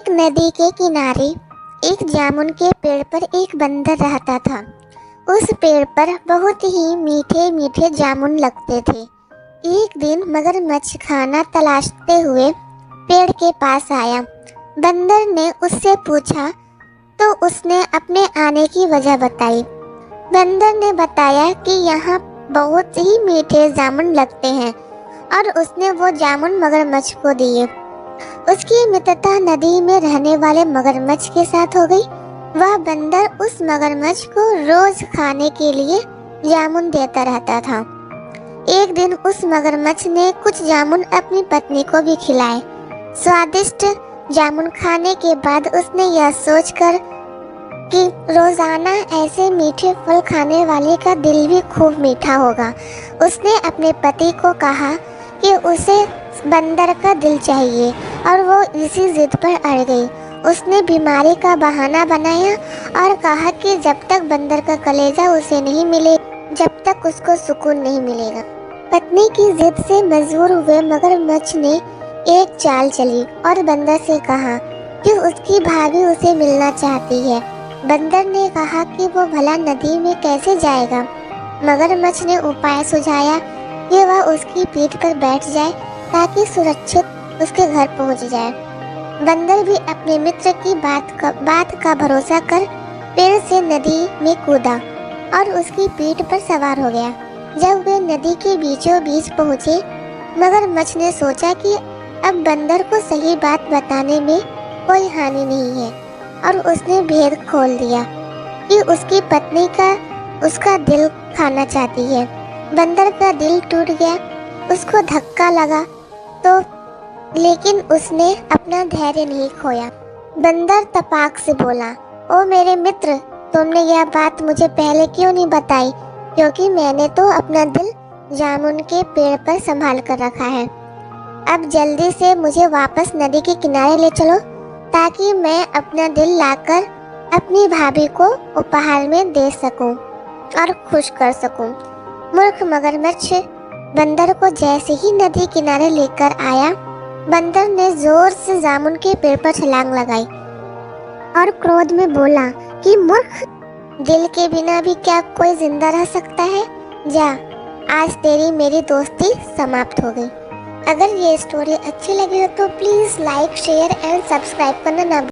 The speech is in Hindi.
एक नदी के किनारे एक जामुन के पेड़ पर एक बंदर रहता था। उस पेड़ पर बहुत ही मीठे मीठे जामुन लगते थे। एक दिन मगरमच्छ खाना तलाशते हुए पेड़ के पास आया। बंदर ने उससे पूछा तो उसने अपने आने की वजह बताई। बंदर ने बताया कि यहाँ बहुत ही मीठे जामुन लगते हैं और उसने वो जामुन मगरमच्छ को दिए। उसकी मित्रता नदी में रहने वाले मगरमच्छ के साथ हो गई। वह बंदर उस मगरमच्छ को रोज खाने के लिए जामुन देता रहता था। एक दिन उस मगरमच्छ ने कुछ जामुन अपनी पत्नी को भी खिलाए। स्वादिष्ट जामुन खाने के बाद उसने यह सोचकर कि रोजाना ऐसे मीठे फल खाने वाले का दिल भी खूब मीठा होगा, उसने अपने पति को कहा कि उसे बंदर का दिल चाहिए और वो इसी जिद पर अड़ गई। उसने बीमारी का बहाना बनाया और कहा कि जब तक बंदर का कलेजा उसे नहीं मिले, जब तक उसको सुकून नहीं मिलेगा। पत्नी की जिद से मजबूर हुए मगरमच्छ ने एक चाल चली और बंदर से कहा कि उसकी भाभी उसे मिलना चाहती है। बंदर ने कहा कि वो भला नदी में कैसे जाएगा। मगरमच्छ ने उपाय सुझाया कि वह उसकी पीठ पर बैठ जाए ताकि सुरक्षित उसके घर पहुंच जाए। बंदर भी अपने मित्र की बात का भरोसा कर पेड़ से नदी में कूदा और उसकी पीठ पर सवार हो गया। जब वे नदी के बीचों बीच पहुंचे, मगरमच्छ ने सोचा कि अब बंदर को सही बात बताने में कोई हानि नहीं है और उसने भेद खोल दिया कि उसकी पत्नी का उसका दिल खाना चाहती है। बंदर का दिल टूट गया, उसको धक्का लगा तो लेकिन उसने अपना धैर्य नहीं खोया। बंदर तपाक से बोला, ओ मेरे मित्र, तुमने यह बात मुझे पहले क्यों नहीं बताई? क्योंकि मैंने तो अपना दिल जामुन के पेड़ पर संभाल कर रखा है। अब जल्दी से मुझे वापस नदी के किनारे ले चलो ताकि मैं अपना दिल लाकर अपनी भाभी को उपहार में दे सकूं और खुश कर सकूं। मूर्ख मगरमच्छ बंदर को जैसे ही नदी किनारे लेकर आया, बंदर ने जोर से जामुन के पेड़ पर छलांग लगाई और क्रोध में बोला कि मूर्ख, दिल के बिना भी क्या कोई जिंदा रह सकता है? जा, आज तेरी मेरी दोस्ती समाप्त हो गई। अगर ये स्टोरी अच्छी लगी हो तो please like, share and subscribe करना ना